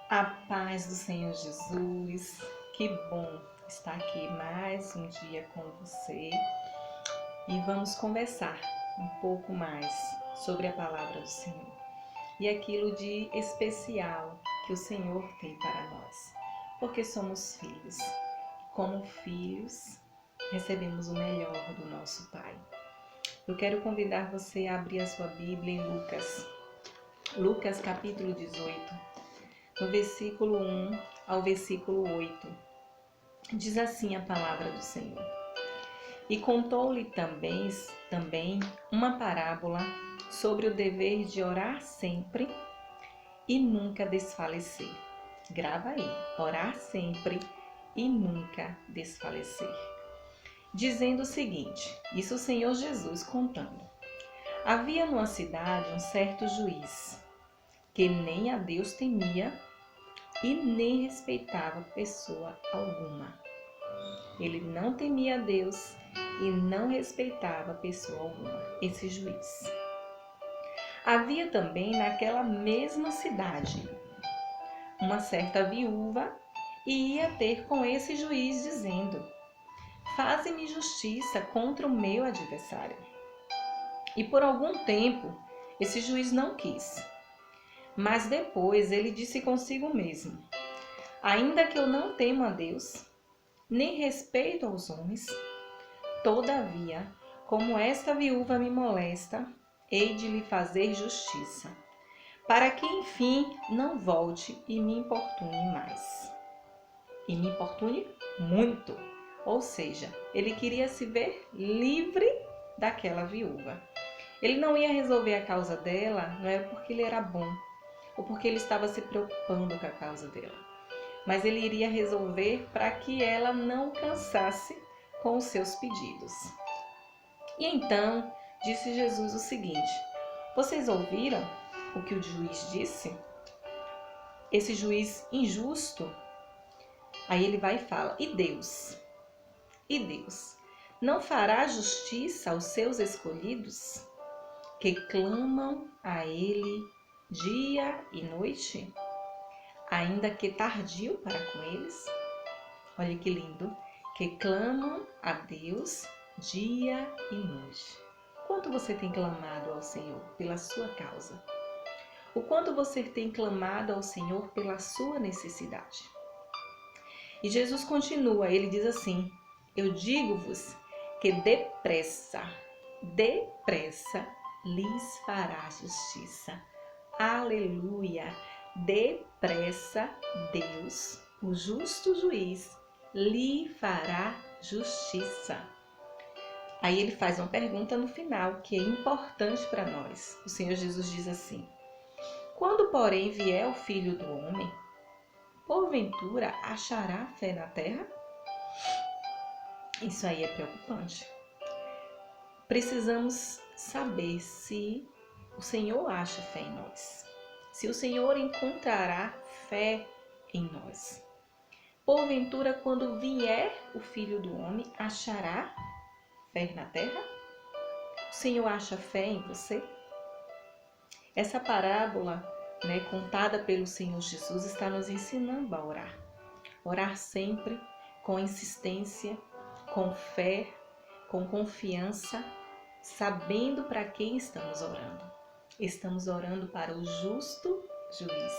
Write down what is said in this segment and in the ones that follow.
A paz do Senhor Jesus, que bom estar aqui mais um dia com você e vamos conversar um pouco mais sobre a palavra do Senhor e aquilo de especial que o Senhor tem para nós, porque somos filhos. Como filhos, recebemos o melhor do nosso Pai. Eu quero convidar você a abrir a sua Bíblia em Lucas capítulo 18. No versículo 1 ao versículo 8, diz assim a palavra do Senhor. E contou-lhe também uma parábola sobre o dever de orar sempre e nunca desfalecer. Grava aí, orar sempre e nunca desfalecer. Dizendo o seguinte, isso o Senhor Jesus contando. Havia numa cidade um certo juiz, que nem a Deus temia e nem respeitava pessoa alguma. Ele não temia a Deus e não respeitava pessoa alguma, esse juiz. Havia também naquela mesma cidade uma certa viúva e ia ter com esse juiz dizendo: faze-me justiça contra o meu adversário. E por algum tempo esse juiz não quis, mas depois ele disse consigo mesmo: ainda que eu não temo a Deus, nem respeito aos homens, todavia, como esta viúva me molesta, hei de lhe fazer justiça, para que enfim não volte e me importune mais. E me importune muito. Ou seja, ele queria se ver livre daquela viúva. Ele não ia resolver a causa dela, não era porque ele era bom, ou porque ele estava se preocupando com a causa dela, mas ele iria resolver para que ela não cansasse com os seus pedidos. E então disse Jesus o seguinte: vocês ouviram o que o juiz disse? Esse juiz injusto. Aí ele vai e fala: e Deus? E Deus não fará justiça aos seus escolhidos, que clamam a ele dia e noite, ainda que tardio para com eles? Olha que lindo, que clamam a Deus dia e noite. Quanto você tem clamado ao Senhor pela sua causa? O quanto você tem clamado ao Senhor pela sua necessidade? E Jesus continua, ele diz assim: eu digo-vos que depressa lhes fará justiça. Aleluia! Depressa Deus, o justo juiz, lhe fará justiça. Aí ele faz uma pergunta no final que é importante para nós. O Senhor Jesus diz assim: quando, porém, vier o Filho do Homem, porventura achará fé na terra? Isso aí é preocupante. Precisamos saber se o Senhor acha fé em nós, se o Senhor encontrará fé em nós. Porventura, quando vier o Filho do Homem, achará fé na terra? O Senhor acha fé em você? Essa parábola, contada pelo Senhor Jesus, está nos ensinando a orar. Orar sempre com insistência, com fé, com confiança, sabendo para quem estamos orando. Estamos orando para o justo juiz,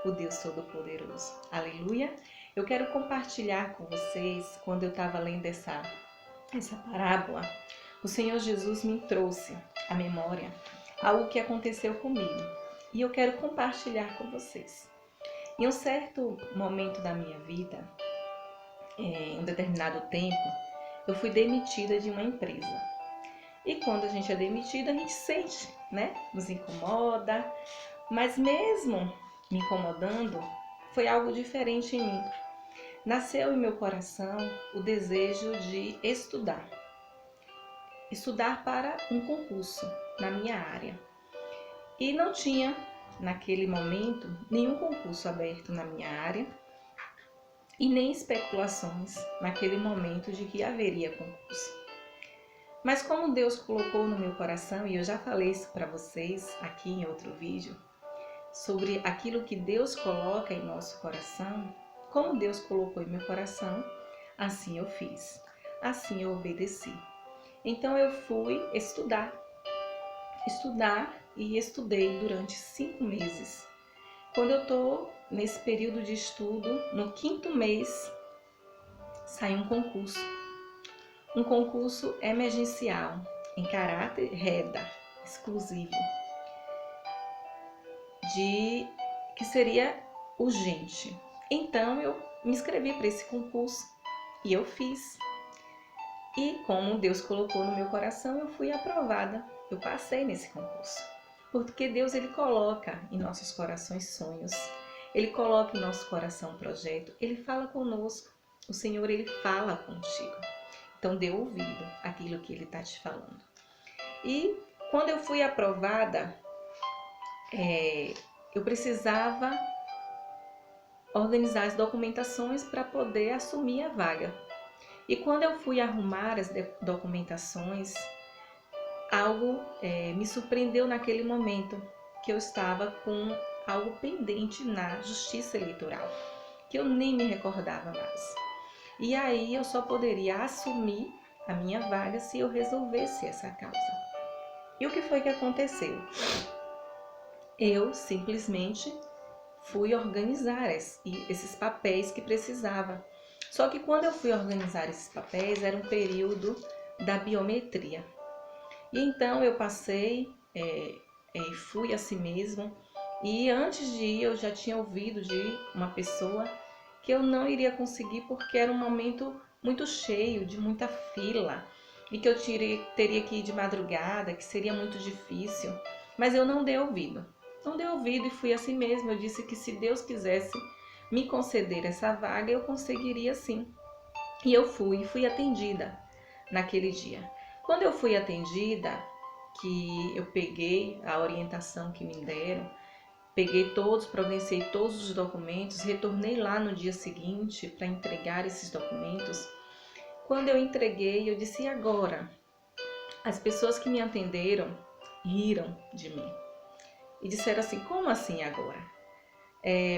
o Deus Todo-Poderoso. Aleluia! Eu quero compartilhar com vocês, quando eu estava lendo essa parábola, o Senhor Jesus me trouxe à memória algo que aconteceu comigo e eu quero compartilhar com vocês. Em um certo momento da minha vida, em um determinado tempo, eu fui demitida de uma empresa. E quando a gente é demitida, a gente sente, nos incomoda, mas mesmo me incomodando, foi algo diferente em mim. Nasceu em meu coração o desejo de estudar para um concurso na minha área. E não tinha, naquele momento, nenhum concurso aberto na minha área e nem especulações naquele momento de que haveria concurso. Mas como Deus colocou no meu coração, e eu já falei isso para vocês aqui em outro vídeo, sobre aquilo que Deus coloca em nosso coração, como Deus colocou em meu coração, assim eu fiz, assim eu obedeci. Então eu fui estudar e estudei durante 5 meses. Quando eu estou nesse período de estudo, no 5º mês, sai um concurso emergencial em caráter REDA, exclusivo, que seria urgente. Então eu me inscrevi para esse concurso e eu fiz. E como Deus colocou no meu coração, eu fui aprovada. Eu passei nesse concurso. Porque Deus, Ele coloca em nossos corações sonhos. Ele coloca em nosso coração projeto. Ele fala conosco. O Senhor, Ele fala contigo. Então, dê ouvido àquilo que Ele está te falando. E quando eu fui aprovada, eu precisava organizar as documentações para poder assumir a vaga. E quando eu fui arrumar as documentações, algo me surpreendeu naquele momento, que eu estava com algo pendente na Justiça Eleitoral, que eu nem me recordava mais. E aí eu só poderia assumir a minha vaga se eu resolvesse essa causa. E o que foi que aconteceu? Eu simplesmente fui organizar esses papéis que precisava. Só que quando eu fui organizar esses papéis, era um período da biometria. E então eu passei e fui assim mesmo. E antes de ir, eu já tinha ouvido de uma pessoa que eu não iria conseguir porque era um momento muito cheio, de muita fila. E que eu teria que ir de madrugada, que seria muito difícil. Mas eu não dei ouvido. Não dei ouvido e fui assim mesmo. Eu disse que se Deus quisesse me conceder essa vaga, eu conseguiria sim. E eu fui atendida naquele dia. Quando eu fui atendida, que eu peguei a orientação que me deram, providenciei todos os documentos, retornei lá no dia seguinte para entregar esses documentos. Quando eu entreguei, eu disse, e agora? As pessoas que me atenderam riram de mim e disseram assim, como assim agora?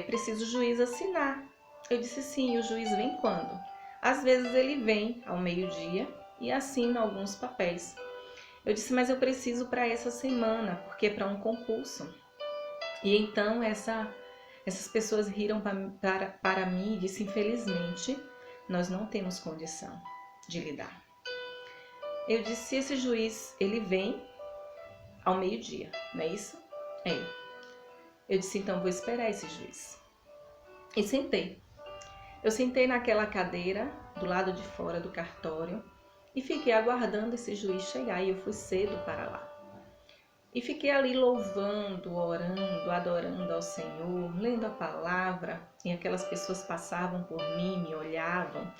Preciso o juiz assinar. Eu disse, sim, o juiz vem quando? Às vezes ele vem ao meio-dia e assina alguns papéis. Eu disse, mas eu preciso para essa semana, porque é para um concurso. E então essas pessoas riram para mim e disse, infelizmente, nós não temos condição de lidar. Eu disse, esse juiz, ele vem ao meio-dia, não é isso? Eu disse, então vou esperar esse juiz. E sentei. Eu sentei naquela cadeira do lado de fora do cartório e fiquei aguardando esse juiz chegar e eu fui cedo para lá. E fiquei ali louvando, orando, adorando ao Senhor, lendo a palavra, e aquelas pessoas passavam por mim, me olhavam,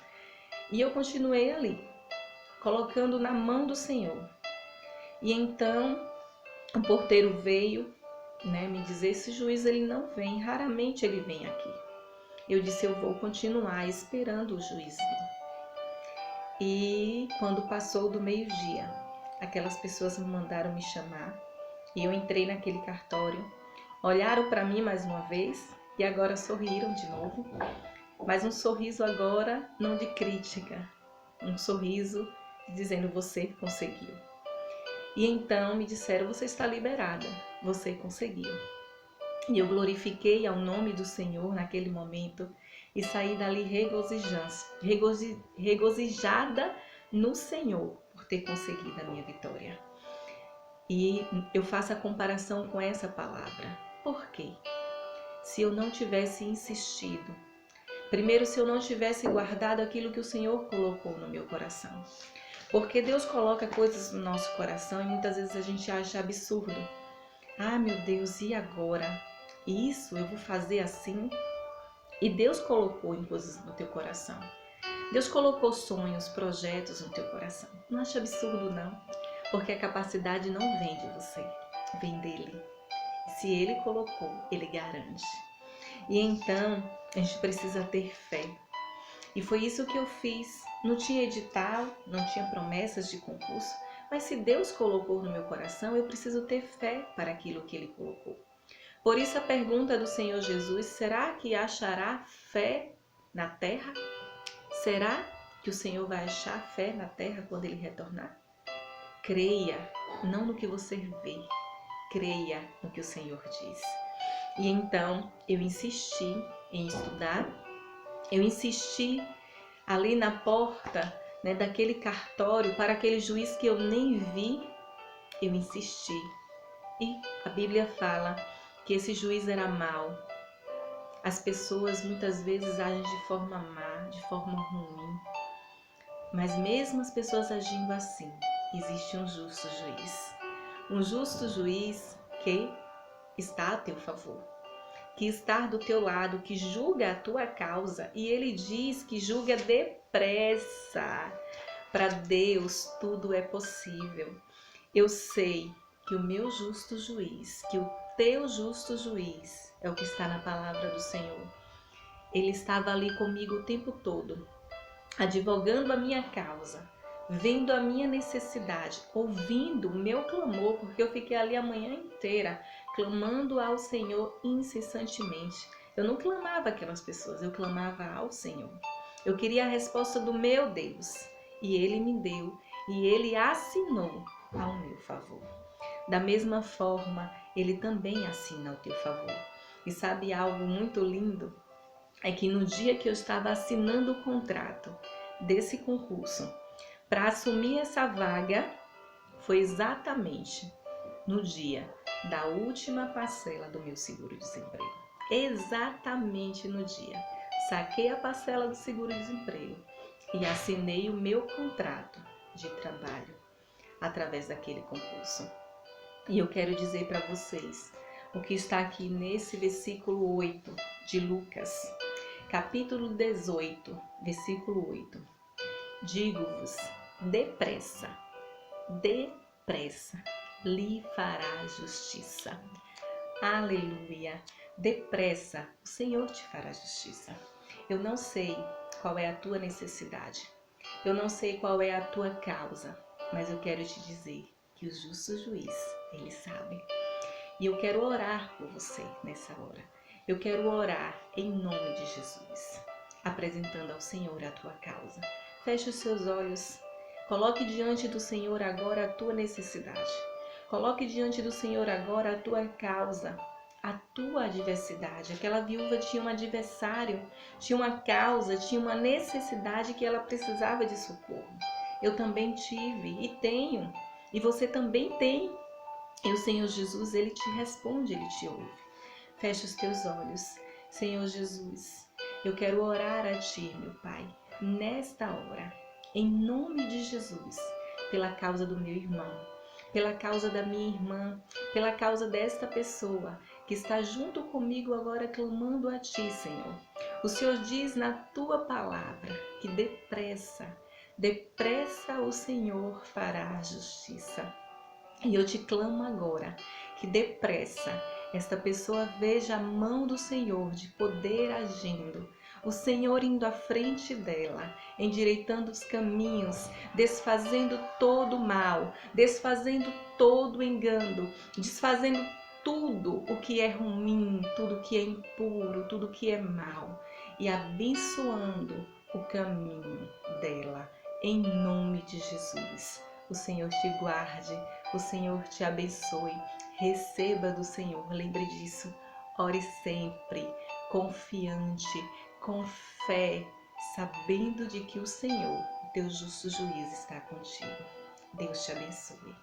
e eu continuei ali, colocando na mão do Senhor. E então o porteiro veio, me dizer, esse juiz ele não vem, raramente ele vem aqui. Eu disse, eu vou continuar esperando o juiz vir. E quando passou do meio-dia, aquelas pessoas me mandaram me chamar e eu entrei naquele cartório, olharam para mim mais uma vez e agora sorriram de novo, mas um sorriso agora não de crítica, um sorriso dizendo você conseguiu. E então me disseram, você está liberada, você conseguiu. E eu glorifiquei ao nome do Senhor naquele momento e saí dali regozijada no Senhor por ter conseguido a minha vitória. E eu faço a comparação com essa palavra. Por quê? Se eu não tivesse insistido, primeiro, se eu não tivesse guardado aquilo que o Senhor colocou no meu coração. Porque Deus coloca coisas no nosso coração e muitas vezes a gente acha absurdo. Ah, meu Deus, e agora? Isso eu vou fazer assim? E Deus colocou em coisas no teu coração. Deus colocou sonhos, projetos no teu coração. Não acha absurdo, não. Porque a capacidade não vem de você, vem dele. Se ele colocou, ele garante. E então, a gente precisa ter fé. E foi isso que eu fiz. Não tinha edital, não tinha promessas de concurso, mas se Deus colocou no meu coração, eu preciso ter fé para aquilo que ele colocou. Por isso a pergunta do Senhor Jesus: será que achará fé na terra? Será que o Senhor vai achar fé na terra quando Ele retornar? Creia, não no que você vê, creia no que o Senhor diz. E então eu insisti em estudar, eu insisti ali na porta, né, daquele cartório para aquele juiz que eu nem vi, eu insisti. E a Bíblia fala que esse juiz era mau. As pessoas muitas vezes agem de forma má, de forma ruim. Mas mesmo as pessoas agindo assim, existe um justo juiz. Um justo juiz que está a teu favor, que está do teu lado, que julga a tua causa. E ele diz que julga depressa. Para Deus tudo é possível. Eu sei que o meu justo juiz, que o teu justo juiz é o que está na palavra do Senhor. Ele estava ali comigo o tempo todo, advogando a minha causa, vendo a minha necessidade, ouvindo o meu clamor, porque eu fiquei ali a manhã inteira clamando ao Senhor incessantemente. Eu não clamava aquelas pessoas, eu clamava ao Senhor. Eu queria a resposta do meu Deus e Ele me deu e Ele assinou ao meu favor. Da mesma forma, Ele também assina ao teu favor. E sabe algo muito lindo? É que no dia que eu estava assinando o contrato desse concurso para assumir essa vaga, foi exatamente no dia da última parcela do meu seguro-desemprego. Exatamente no dia. Saquei a parcela do seguro-desemprego e assinei o meu contrato de trabalho através daquele concurso. E eu quero dizer para vocês o que está aqui nesse versículo 8 de Lucas, capítulo 18, versículo 8. Digo-vos, depressa lhe fará justiça. Aleluia! Depressa, o Senhor te fará justiça. Eu não sei qual é a tua necessidade, eu não sei qual é a tua causa, mas eu quero te dizer que o justo juiz, ele sabe. E eu quero orar por você nessa hora. Eu quero orar em nome de Jesus, apresentando ao Senhor a tua causa. Feche os seus olhos, coloque diante do Senhor agora a tua necessidade. Coloque diante do Senhor agora a tua causa, a tua adversidade. Aquela viúva tinha um adversário, tinha uma causa, tinha uma necessidade que ela precisava de socorro. Eu também tive e tenho, e você também tem. E o Senhor Jesus, Ele te responde, Ele te ouve. Feche os teus olhos. Senhor Jesus, eu quero orar a Ti, meu Pai, nesta hora, em nome de Jesus, pela causa do meu irmão, pela causa da minha irmã, pela causa desta pessoa que está junto comigo agora clamando a Ti, Senhor. O Senhor diz na Tua palavra que depressa o Senhor fará a justiça. E eu te clamo agora que depressa esta pessoa veja a mão do Senhor de poder agindo, o Senhor indo à frente dela, endireitando os caminhos, desfazendo todo o mal, desfazendo todo o engano, desfazendo tudo o que é ruim, tudo que é impuro, tudo que é mal e abençoando o caminho dela, em nome de Jesus. O Senhor te guarde, o Senhor te abençoe. Receba do Senhor, lembre disso. Ore sempre, confiante, com fé, sabendo de que o Senhor, teu justo juiz, está contigo. Deus te abençoe.